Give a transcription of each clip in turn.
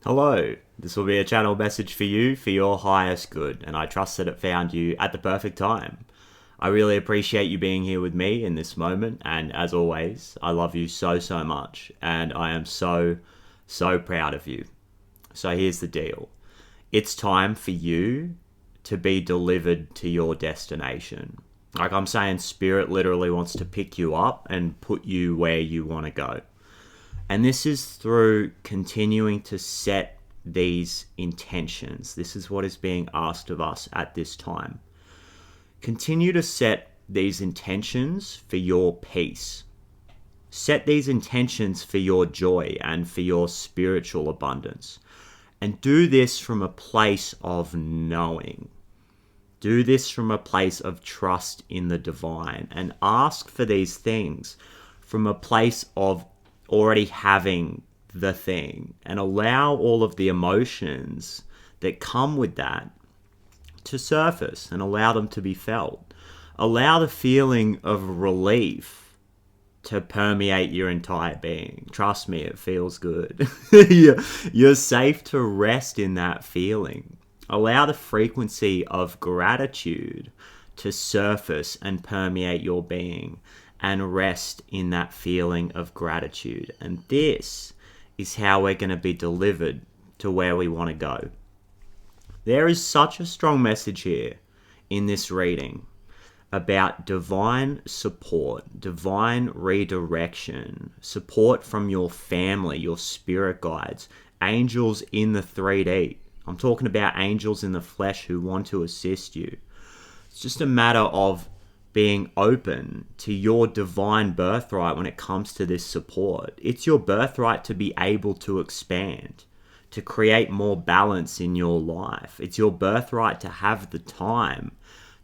Hello, this will be a channel message for you for your highest good, and I trust that it found you at the perfect time. I really appreciate you being here with me in this moment, and as always, I love you so much, and I am so proud of you. So here's the deal. It's time for you to be delivered to your destination. Like I'm saying, Spirit literally wants to pick you up and put you where you want to go. And this is through continuing to set these intentions. This is what is being asked of us at this time. Continue to set these intentions for your peace. Set these intentions for your joy and for your spiritual abundance. And do this from a place of knowing. Do this from a place of trust in the divine. And ask for these things from a place of already having the thing, and allow all of the emotions that come with that to surface and allow them to be felt. Allow the feeling of relief to permeate your entire being. Trust me, it feels good. You're safe to rest in that feeling. Allow the frequency of gratitude to surface and permeate your being, and rest in that feeling of gratitude. And this is how we're going to be delivered to where we want to go. There is such a strong message here in this reading about divine support, divine redirection, support from your family, your spirit guides, angels in the 3D. I'm talking about angels in the flesh who want to assist you. It's just a matter of being open to your divine birthright when it comes to this support. It's your birthright to be able to expand, to create more balance in your life. It's your birthright to have the time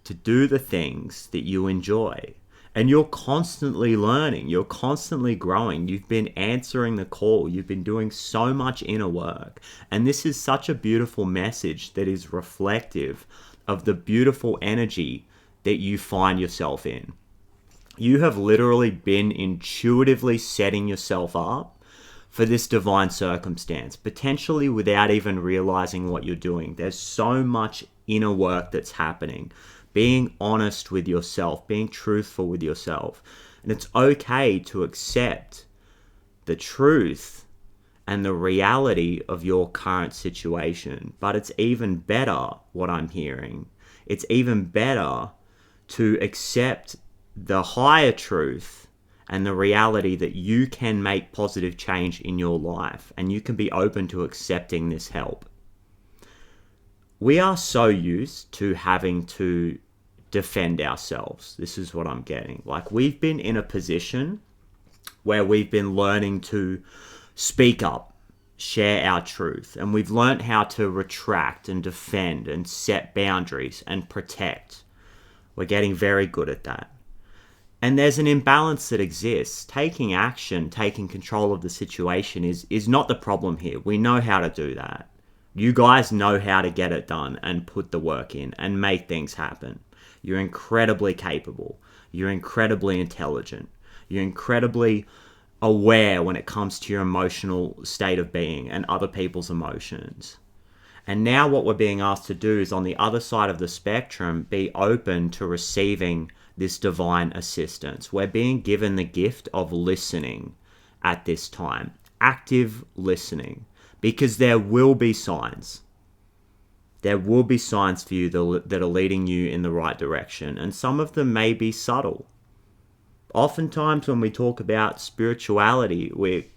to do the things that you enjoy. And you're constantly learning. You're constantly growing. You've been answering the call. You've been doing so much inner work. And this is such a beautiful message that is reflective of the beautiful energy that you find yourself in. You have literally been intuitively setting yourself up for this divine circumstance, potentially without even realizing what you're doing. There's so much inner work that's happening. Being honest with yourself, being truthful with yourself. And it's okay to accept the truth and the reality of your current situation. But it's even better, what I'm hearing, it's even better to accept the higher truth and the reality that you can make positive change in your life, and you can be open to accepting this help. We are so used to having to defend ourselves. This is what I'm getting. Like, we've been in a position where we've been learning to speak up, share our truth, and we've learned how to retract and defend and set boundaries and protect. We're getting very good at that. And there's an imbalance that exists. Taking action, taking control of the situation is not the problem here. We know how to do that. You guys know how to get it done and put the work in and make things happen. You're incredibly capable. You're incredibly intelligent. You're incredibly aware when it comes to your emotional state of being and other people's emotions. And now what we're being asked to do is, on the other side of the spectrum, be open to receiving this divine assistance. We're being given the gift of listening at this time. Active listening. Because there will be signs. There will be signs for you that are leading you in the right direction. And some of them may be subtle. Oftentimes when we talk about spirituality, we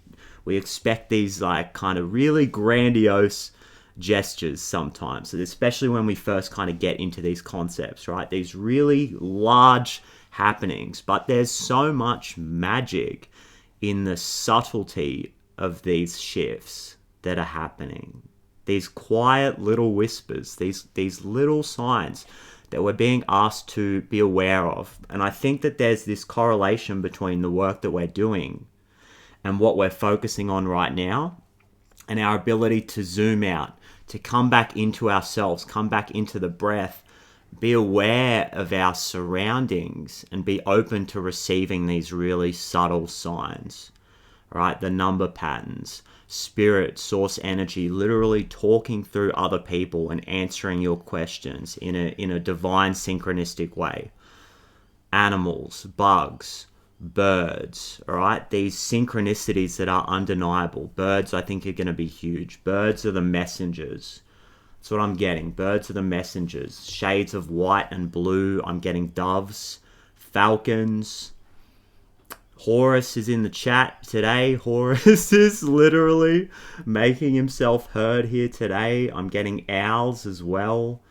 expect these like kind of really grandiose gestures sometimes, especially when we first kind of get into these concepts, right? These really large happenings, but there's so much magic in the subtlety of these shifts that are happening. These quiet little whispers, these little signs that we're being asked to be aware of. And I think that there's this correlation between the work that we're doing and what we're focusing on right now, and our ability to zoom out, to come back into ourselves, come back into the breath, be aware of our surroundings, and be open to receiving these really subtle signs, All right, the number patterns, spirit, source energy, literally talking through other people and answering your questions in a divine synchronistic way. Animals, bugs, birds, all right? These synchronicities that are undeniable. Birds, I think, are going to be huge. Birds are the messengers. That's what I'm getting. Birds are the messengers. Shades of white and blue. I'm getting doves, falcons. Horus is in the chat today. Horus is literally making himself heard here today. I'm getting owls as well.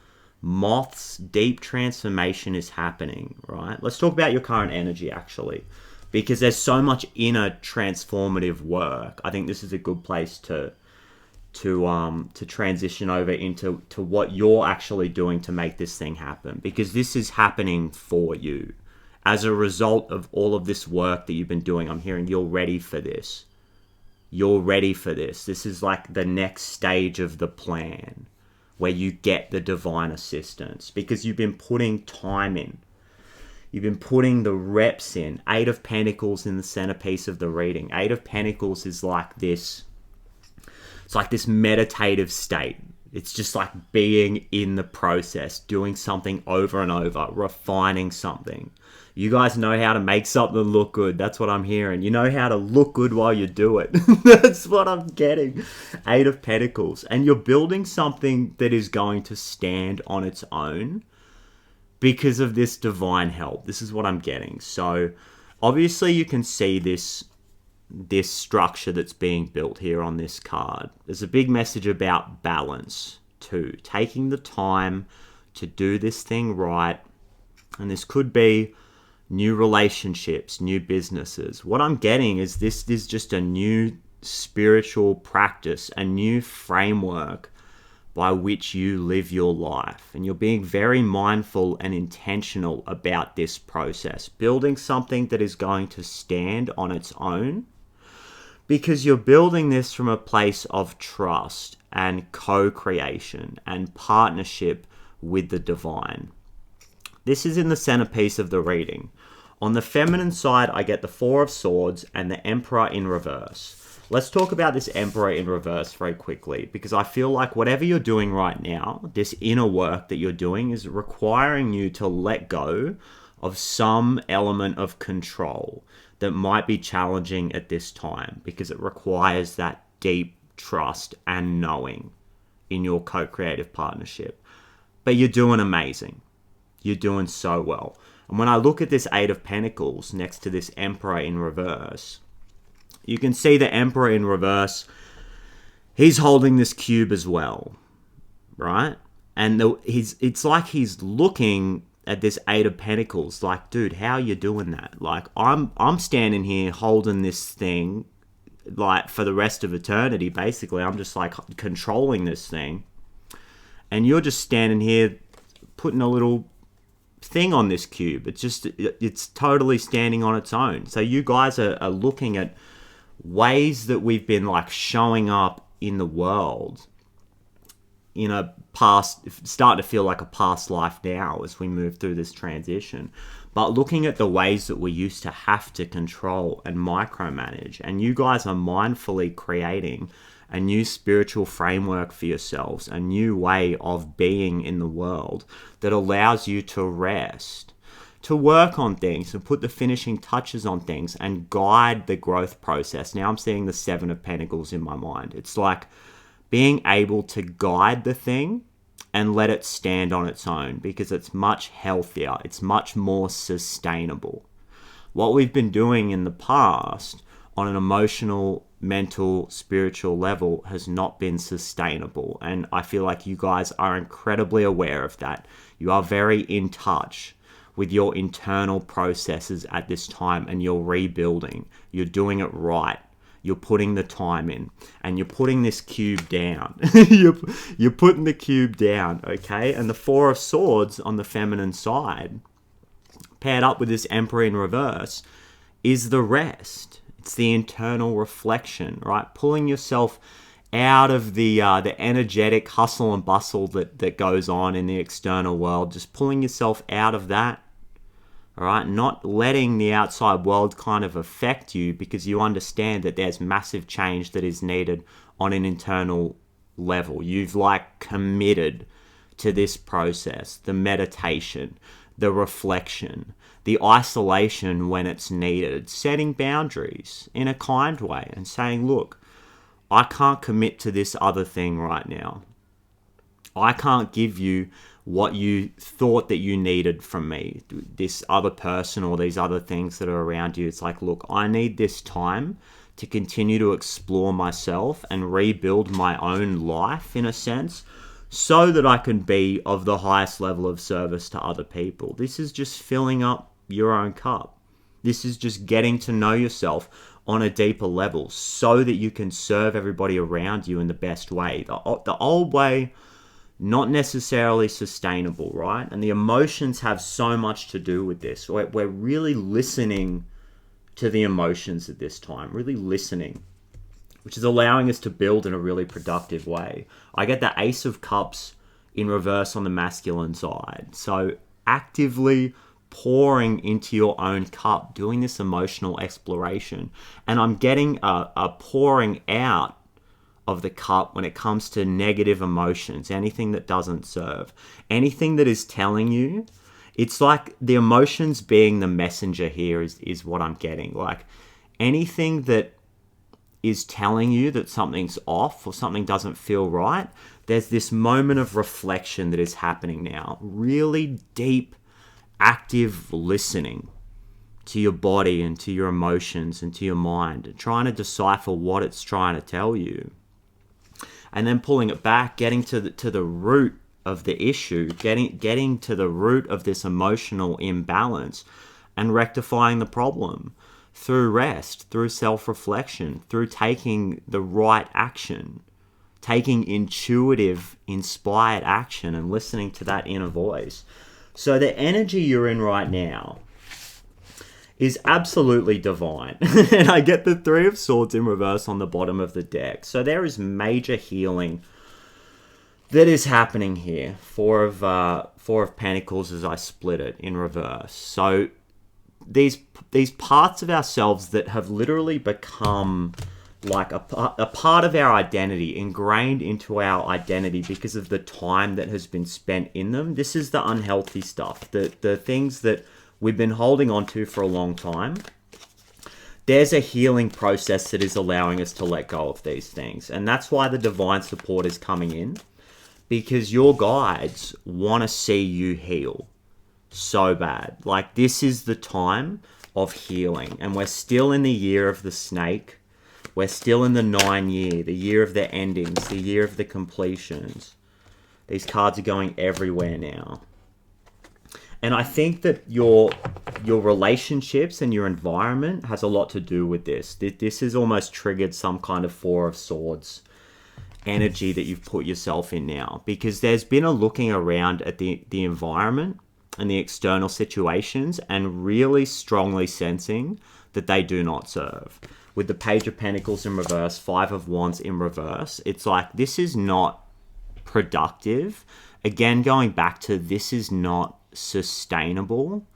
Moths, deep transformation is happening, right? Let's talk about your current energy, actually, because there's so much inner transformative work. I think this is a good place to transition over into what you're actually doing to make this thing happen, because this is happening for you. As a result of all of this work that you've been doing, I'm hearing you're ready for this. You're ready for this. This is like the next stage of the plan, where you get the divine assistance, because you've been putting time in. You've been putting the reps in. 8 of Pentacles in the centerpiece of the reading. 8 of Pentacles is like this. It's like this meditative state. It's just like being in the process, doing something over and over, refining something. You guys know how to make something look good. That's what I'm hearing. You know how to look good while you do it. That's what I'm getting. 8 of Pentacles. And you're building something that is going to stand on its own because of this divine help. This is what I'm getting. So obviously you can see this structure that's being built here on this card. There's a big message about balance too. Taking the time to do this thing right. And this could be new relationships, new businesses. What I'm getting is this is just a new spiritual practice, a new framework by which you live your life. And you're being very mindful and intentional about this process. Building something that is going to stand on its own, because you're building this from a place of trust and co-creation and partnership with the divine. This is in the centerpiece of the reading. On the feminine side, I get the 4 of Swords and the Emperor in reverse. Let's talk about this Emperor in reverse very quickly, because I feel like whatever you're doing right now, this inner work that you're doing is requiring you to let go of some element of control that might be challenging at this time, because it requires that deep trust and knowing in your co-creative partnership. But you're doing amazing. You're doing so well. And when I look at this 8 of Pentacles next to this Emperor in reverse, you can see the Emperor in reverse, he's holding this cube as well, right? And it's like he's looking at this 8 of Pentacles like, dude, how are you doing that? Like, I'm standing here holding this thing like for the rest of eternity, basically. I'm just like controlling this thing. And you're just standing here putting a little thing on this cube. It's totally standing on its own. So you guys are looking at ways that we've been like showing up in the world in a past, starting to feel like a past life now as we move through this transition, but looking at the ways that we used to have to control and micromanage. And you guys are mindfully creating a new spiritual framework for yourselves, a new way of being in the world that allows you to rest, to work on things and put the finishing touches on things and guide the growth process. Now I'm seeing the 7 of Pentacles in my mind. It's like being able to guide the thing and let it stand on its own, because it's much healthier. It's much more sustainable. What we've been doing in the past on an emotional, mental, spiritual level has not been sustainable. And I feel like you guys are incredibly aware of that. You are very in touch with your internal processes at this time, and you're rebuilding. You're doing it right. You're putting the time in, and you're putting this cube down. You're putting the cube down, okay? And the 4 of Swords on the feminine side, paired up with this Emperor in reverse, is the rest. It's the internal reflection, right? Pulling yourself out of the energetic hustle and bustle that goes on in the external world. Just pulling yourself out of that All right, not letting the outside world kind of affect you, because you understand that there's massive change that is needed on an internal level. You've like committed to this process, the meditation, the reflection, the isolation when it's needed, setting boundaries in a kind way and saying, look, I can't commit to this other thing right now. I can't give you what you thought that you needed from me, this other person or these other things that are around you. It's like, look, I need this time to continue to explore myself and rebuild my own life, in a sense, so that I can be of the highest level of service to other people. This is just filling up your own cup. This is just getting to know yourself on a deeper level so that you can serve everybody around you in the best way. The old way, not necessarily sustainable, right? And the emotions have so much to do with this. We're really listening to the emotions at this time, really listening, which is allowing us to build in a really productive way. I get the Ace of Cups in reverse on the masculine side. So actively pouring into your own cup, doing this emotional exploration. And I'm getting a pouring out of the cup when it comes to negative emotions, anything that doesn't serve, anything that is telling you. It's like the emotions being the messenger here is what I'm getting. Like anything that is telling you that something's off or something doesn't feel right, there's this moment of reflection that is happening now. Really deep, active listening to your body and to your emotions and to your mind, and trying to decipher what it's trying to tell you. And then pulling it back, getting to the root of the issue, getting to the root of this emotional imbalance and rectifying the problem through rest, through self-reflection, through taking the right action, taking intuitive, inspired action and listening to that inner voice. So the energy you're in right now is absolutely divine. And I get the Three of Swords in reverse on the bottom of the deck. So there is major healing that is happening here. Four of Pentacles as I split it in reverse. So these parts of ourselves that have literally become like a part of our identity, ingrained into our identity because of the time that has been spent in them. This is the unhealthy stuff, the things that we've been holding on to for a long time. There's a healing process that is allowing us to let go of these things. And that's why the divine support is coming in, because your guides want to see you heal so bad. Like, this is the time of healing. And we're still in the year of the snake. We're still in the 9 year, the year of the endings, the year of the completions. These cards are going everywhere now. And I think that your relationships and your environment has a lot to do with this. This has almost triggered some kind of Four of Swords energy that you've put yourself in now. Because there's been a looking around at the environment and the external situations and really strongly sensing that they do not serve. With the Page of Pentacles in reverse, Five of Wands in reverse, it's like, this is not productive. Again, going back to, this is not sustainable,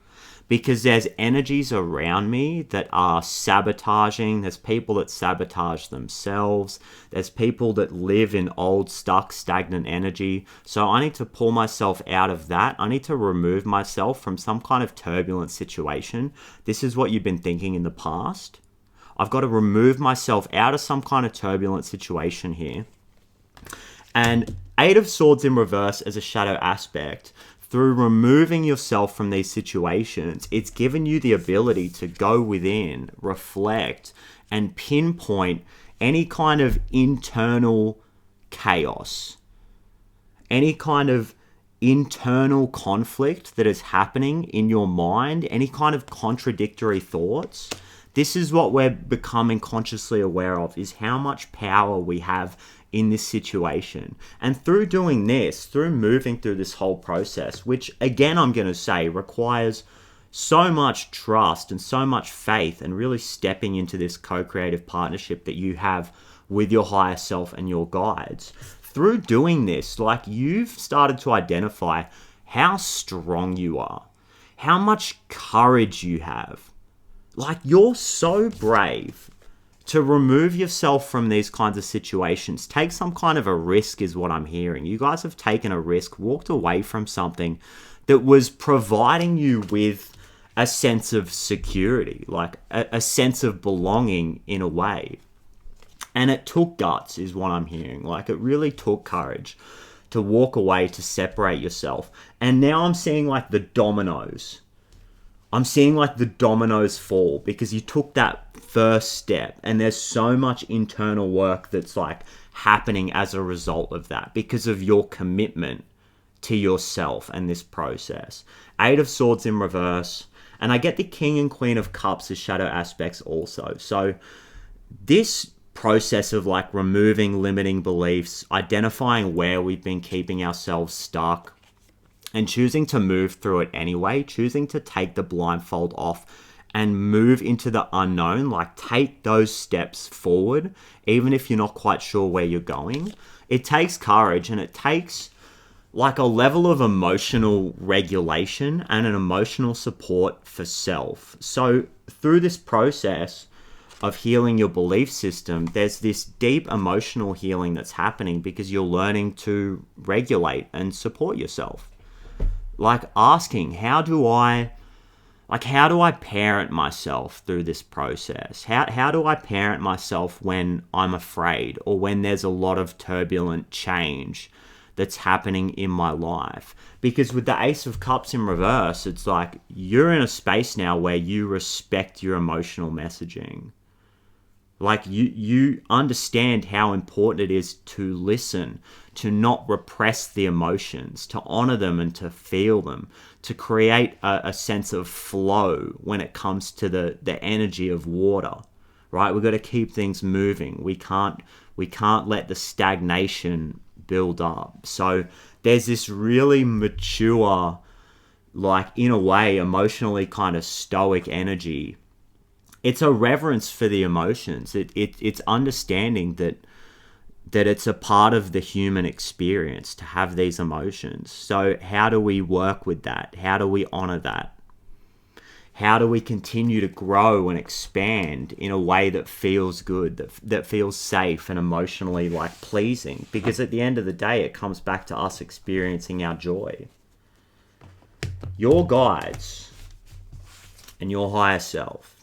because there's energies around me that are sabotaging. There's people that sabotage themselves. There's people that live in old, stuck, stagnant energy. So I need to pull myself out of that. I need to remove myself from some kind of turbulent situation. This is what you've been thinking in the past. I've got to remove myself out of some kind of turbulent situation here. And Eight of Swords in reverse as a shadow aspect, through removing yourself from these situations, it's given you the ability to go within, reflect, and pinpoint any kind of internal chaos, any kind of internal conflict that is happening in your mind, any kind of contradictory thoughts. This is what we're becoming consciously aware of, is how much power we have in this situation. And through doing this, through moving through this whole process, which again, I'm going to say requires so much trust and so much faith, and really stepping into this co-creative partnership that you have with your higher self and your guides. Through doing this, like, you've started to identify how strong you are, how much courage you have. Like, you're so brave to remove yourself from these kinds of situations. Take some kind of a risk is what I'm hearing. You guys have taken a risk, walked away from something that was providing you with a sense of security, like a sense of belonging in a way. And it took guts is what I'm hearing. Like, it really took courage to walk away, to separate yourself. And now I'm seeing like the dominoes. I'm seeing like the dominoes fall because you took that first step, and there's so much internal work that's like happening as a result of that because of your commitment to yourself and this process. 8 of Swords in reverse, and I get the King and Queen of Cups as shadow aspects also. So this process of like removing limiting beliefs, identifying where we've been keeping ourselves stuck, and choosing to move through it anyway, choosing to take the blindfold off and move into the unknown, like take those steps forward, even if you're not quite sure where you're going. It takes courage, and it takes like a level of emotional regulation and an emotional support for self. So through this process of healing your belief system, there's this deep emotional healing that's happening because you're learning to regulate and support yourself. Like asking, how do I parent myself through this process? How do I parent myself when I'm afraid, or when there's a lot of turbulent change that's happening in my life? Because with the Ace of Cups in reverse, it's like you're in a space now where you respect your emotional messaging. Like you understand how important it is to listen, to not repress the emotions, to honor them and to feel them, to create a sense of flow when it comes to the energy of water, right? We've got to keep things moving. We can't let the stagnation build up. So there's this really mature, like in a way, emotionally kind of stoic energy. It's a reverence for the emotions. It's understanding that it's a part of the human experience to have these emotions. So how do we work with that? How do we honor that? How do we continue to grow and expand in a way that feels good, that feels safe and emotionally like pleasing? Because at the end of the day, it comes back to us experiencing our joy. Your guides and your higher self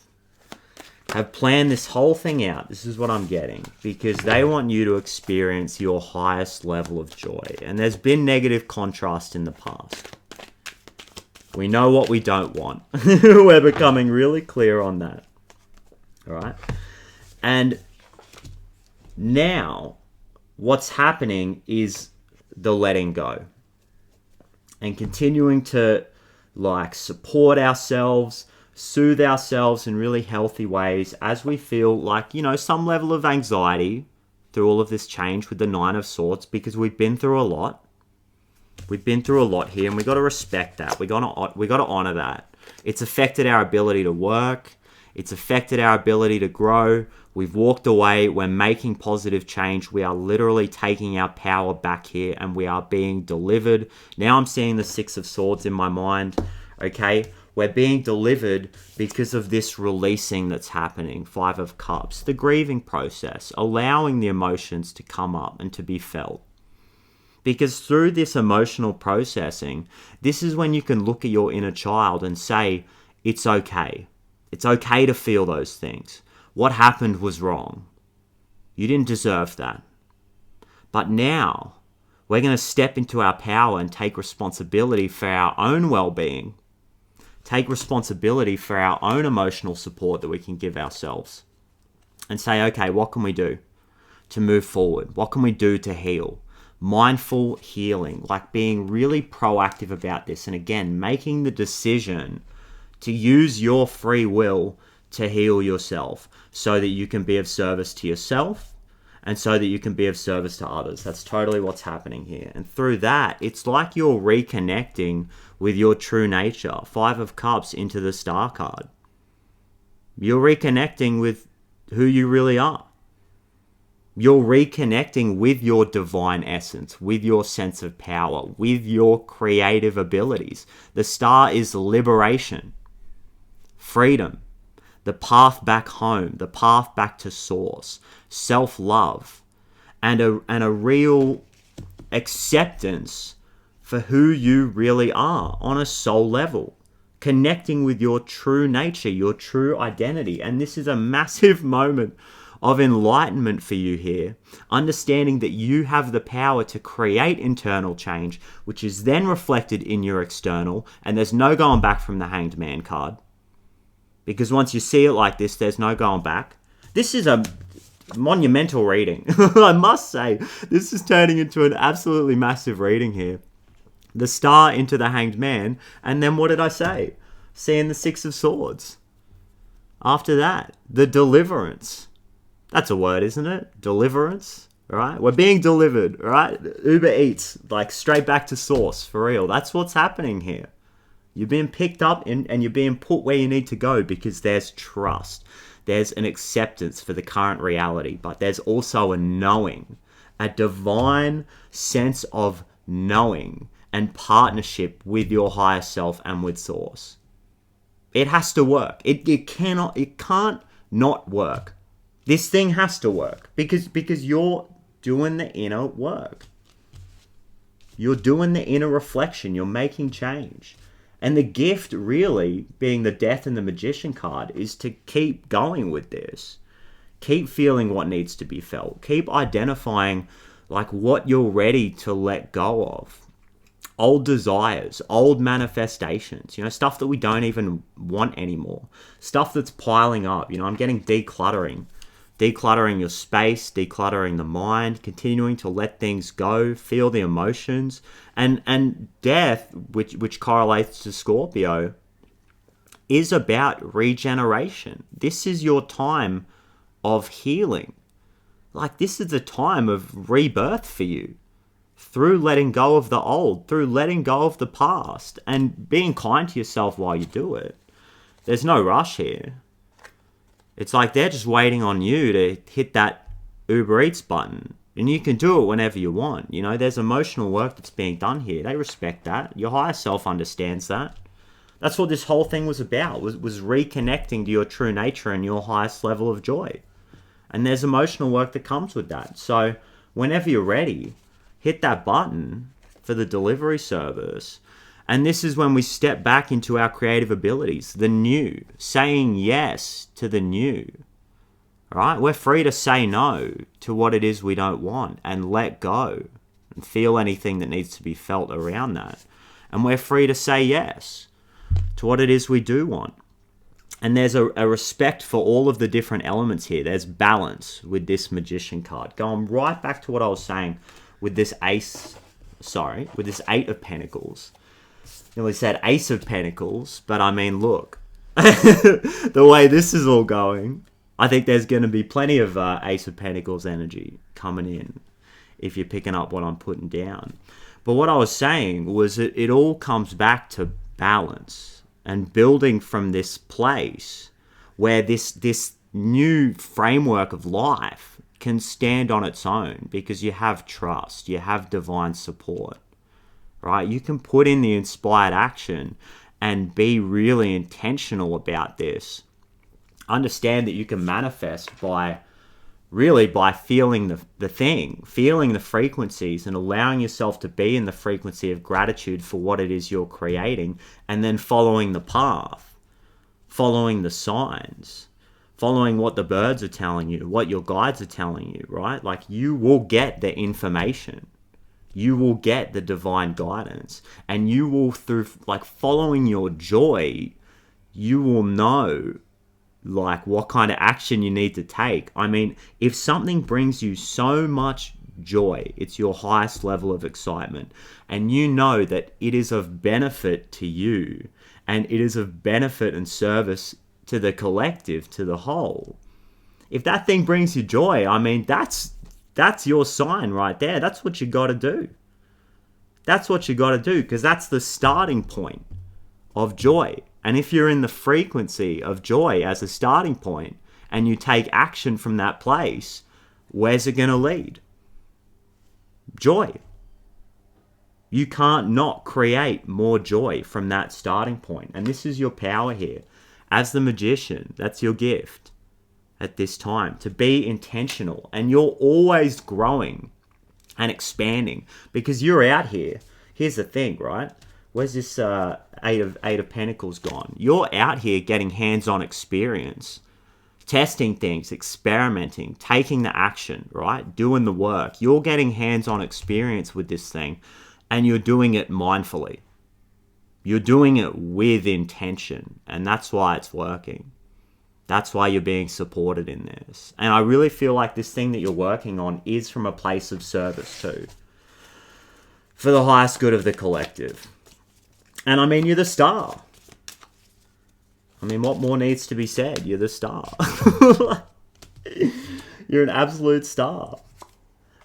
have planned this whole thing out. This is what I'm getting, because they want you to experience your highest level of joy. And there's been negative contrast in the past. We know what we don't want. We're becoming really clear on that. All right. And now what's happening is the letting go and continuing to like support ourselves, soothe ourselves in really healthy ways as we feel like, you know, some level of anxiety through all of this change with the 9 of Swords, because we've been through a lot. We've been through a lot here, and we got to respect that. We got to honor that. It's affected our ability to work. It's affected our ability to grow. We've walked away. We're making positive change. We are literally taking our power back here, and we are being delivered. Now I'm seeing the 6 of Swords in my mind. Okay. We're being delivered because of this releasing that's happening. 5 of Cups. The grieving process. Allowing the emotions to come up and to be felt. Because through this emotional processing, this is when you can look at your inner child and say, it's okay. It's okay to feel those things. What happened was wrong. You didn't deserve that. But now, we're going to step into our power and take responsibility for our own well-being. Take responsibility for our own emotional support that we can give ourselves. And say, okay, what can we do to move forward? What can we do to heal? Mindful healing, like being really proactive about this. And again, making the decision to use your free will to heal yourself so that you can be of service to yourself and so that you can be of service to others. That's totally what's happening here. And through that, it's like you're reconnecting with your true nature. 5 of Cups into the Star card. You're reconnecting with who you really are. You're reconnecting with your divine essence, with your sense of power, with your creative abilities. The star is liberation, freedom, the path back home, the path back to source, self-love, and a real acceptance for who you really are on a soul level, connecting with your true nature, your true identity. And this is a massive moment of enlightenment for you here, understanding that you have the power to create internal change, which is then reflected in your external, and there's no going back from the Hanged Man card. Because once you see it like this, there's no going back. This is a monumental reading. I must say, this is turning into an absolutely massive reading here. The star into the Hanged Man, and then what did I say? Seeing the Six of Swords. After that, the deliverance. That's a word, isn't it? Deliverance, right? We're being delivered, right? Uber Eats, like straight back to source, for real. That's what's happening here. You're being picked up and you're being put where you need to go because there's trust. There's an acceptance for the current reality, but there's also a knowing, a divine sense of knowing and partnership with your higher self and with source. It has to work. It can't not work. This thing has to work because you're doing the inner work. You're doing the inner reflection. You're making change. And the gift, really, being the Death and the Magician card, is to keep going with this. Keep feeling what needs to be felt. Keep identifying like what you're ready to let go of. Old desires, old manifestations, stuff that we don't even want anymore. Stuff that's piling up. I'm getting decluttering. Decluttering your space, decluttering the mind, continuing to let things go, feel the emotions. And death, which correlates to Scorpio, is about regeneration. This is your time of healing. Like, this is a time of rebirth for you. Through letting go of the old, through letting go of the past, and being kind to yourself while you do it. There's no rush here. It's like they're just waiting on you to hit that Uber Eats button. And you can do it whenever you want. There's emotional work that's being done here. They respect that. Your higher self understands that. That's what this whole thing was about, was reconnecting to your true nature and your highest level of joy. And there's emotional work that comes with that. So whenever you're ready, hit that button for the delivery service. And this is when we step back into our creative abilities, the new, saying yes to the new. All right? We're free to say no to what it is we don't want and let go and feel anything that needs to be felt around that. And we're free to say yes to what it is we do want. And there's a respect for all of the different elements here. There's balance with this Magician card. Going right back to what I was saying with this with this Eight of Pentacles. We said Ace of Pentacles, but I mean, look, the way this is all going, I think there's going to be plenty of Ace of Pentacles energy coming in if you're picking up what I'm putting down. But what I was saying was that it all comes back to balance and building from this place where this new framework of life can stand on its own because you have trust, you have divine support. Right? You can put in the inspired action and be really intentional about this. Understand that you can manifest by feeling the thing, feeling the frequencies and allowing yourself to be in the frequency of gratitude for what it is you're creating, and then following the path, following the signs, following what the birds are telling you, what your guides are telling you, right? Like, you will get the information. You will get the divine guidance, and you will, through like following your joy, you will know like what kind of action you need to take. I mean, if something brings you so much joy, it's your highest level of excitement, and you know that it is of benefit to you, and it is of benefit and service to the collective, to the whole. If that thing brings you joy, I mean, that's your sign right there. That's what you got to do. That's what you got to do, because that's the starting point of joy. And if you're in the frequency of joy as a starting point and you take action from that place, Where's it going to lead? Joy. You can't not create more joy from that starting point. And this is your power here. As the magician, that's your gift at this time, to be intentional. And you're always growing and expanding because you're out here. Here's the thing, right? Where's this Eight of Pentacles gone? You're out here getting hands-on experience, testing things, experimenting, taking the action, right? Doing the work. You're getting hands-on experience with this thing, and you're doing it mindfully. You're doing it with intention, and that's why it's working. That's why you're being supported in this. And I really feel like this thing that you're working on is from a place of service too, for the highest good of the collective. And I mean, you're the star. I mean, what more needs to be said? You're the star. You're an absolute star.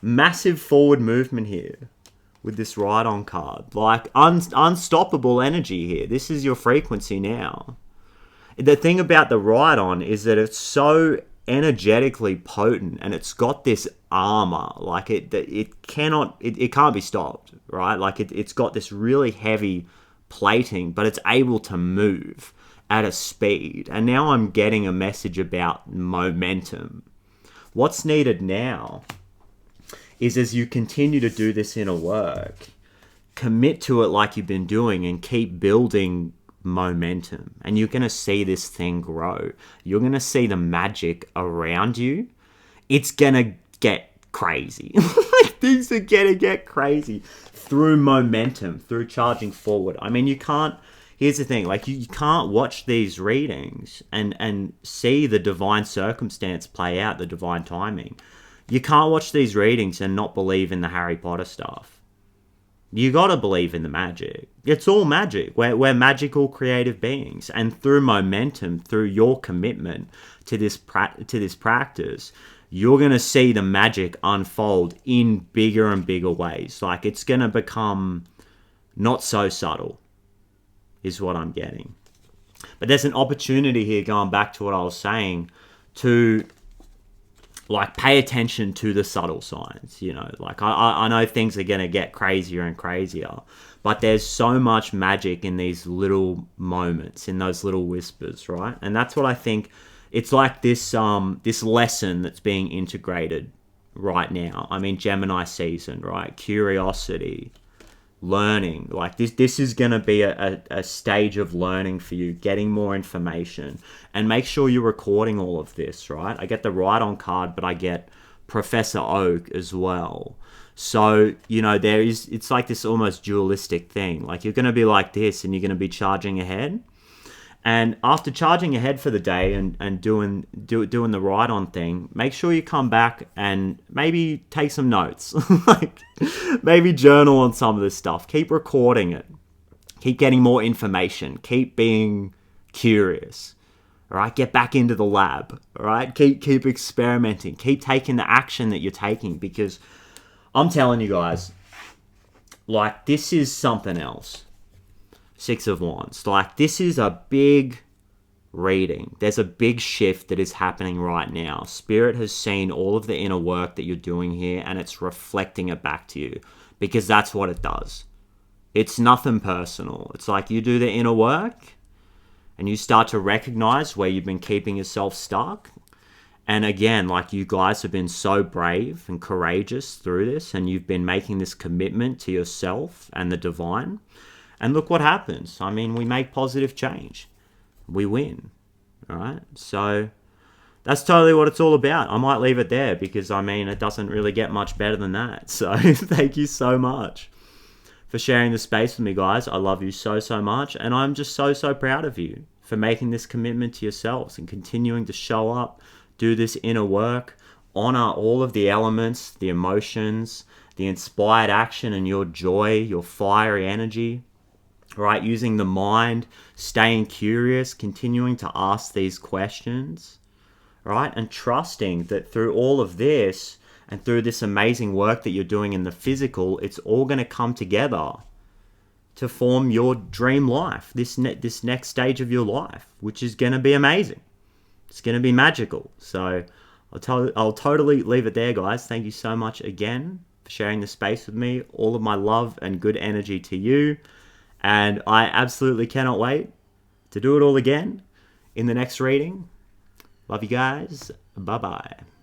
Massive forward movement here with this ride-on card. Like, unstoppable energy here. This is your frequency now. The thing about the ride-on is that it's so energetically potent, and it's got this armor. Like, it can't be stopped, right? Like, it's got this really heavy plating, but it's able to move at a speed. And now I'm getting a message about momentum. What's needed now is, as you continue to do this inner work, commit to it like you've been doing and keep building momentum. And you're going to see this thing grow. You're going to see the magic around you. It's going to get crazy. Things are going to get crazy through momentum, through charging forward. I mean, you can't... Here's the thing, like, you can't watch these readings and see the divine circumstance play out, the divine timing. You can't watch these readings and not believe in the Harry Potter stuff. You gotta believe in the magic. It's all magic. We're magical creative beings. And through momentum, through your commitment to this practice, you're gonna see the magic unfold in bigger and bigger ways. Like, it's gonna become not so subtle, is what I'm getting. But there's an opportunity here, going back to what I was saying, to like pay attention to the subtle signs. You know, like I know things are going to get crazier and crazier, but there's so much magic in these little moments, in those little whispers, right? And that's what I think. It's like this this lesson that's being integrated right now. I mean, Gemini season, right? Curiosity, learning. Like this is going to be a stage of learning for you, getting more information. And make sure you're recording all of this, right? I get the Ride-On card, but I get Professor Oak as well. So, you know, it's like this almost dualistic thing. Like, you're going to be like this and you're going to be charging ahead. And after charging ahead for the day and doing the Ride-On thing, make sure you come back and maybe take some notes. Like, maybe journal on some of this stuff. Keep recording it. Keep getting more information. Keep being curious. All right, get back into the lab. All right, keep experimenting. Keep taking the action that you're taking, because I'm telling you guys, like, this is something else. Six of Wands. Like, this is a big reading. There's a big shift that is happening right now. Spirit has seen all of the inner work that you're doing here, and it's reflecting it back to you, because that's what it does. It's nothing personal. It's like you do the inner work and you start to recognize where you've been keeping yourself stuck. And again, like, you guys have been so brave and courageous through this, and you've been making this commitment to yourself and the divine. And look what happens. I mean, we make positive change. We win. All right? So that's totally what it's all about. I might leave it there, because, I mean, it doesn't really get much better than that. So thank you so much for sharing the space with me, guys. I love you so, so much. And I'm just so, so proud of you for making this commitment to yourselves and continuing to show up, do this inner work, honor all of the elements, the emotions, the inspired action, and your joy, your fiery energy. Right, using the mind, staying curious, continuing to ask these questions, right, and trusting that through all of this and through this amazing work that you're doing in the physical, it's all going to come together to form your dream life, this next stage of your life, which is going to be amazing. It's going to be magical. So I'll totally leave it there, guys. Thank you so much again for sharing the space with me. All of my love and good energy to you. And I absolutely cannot wait to do it all again in the next reading. Love you guys. Bye-bye.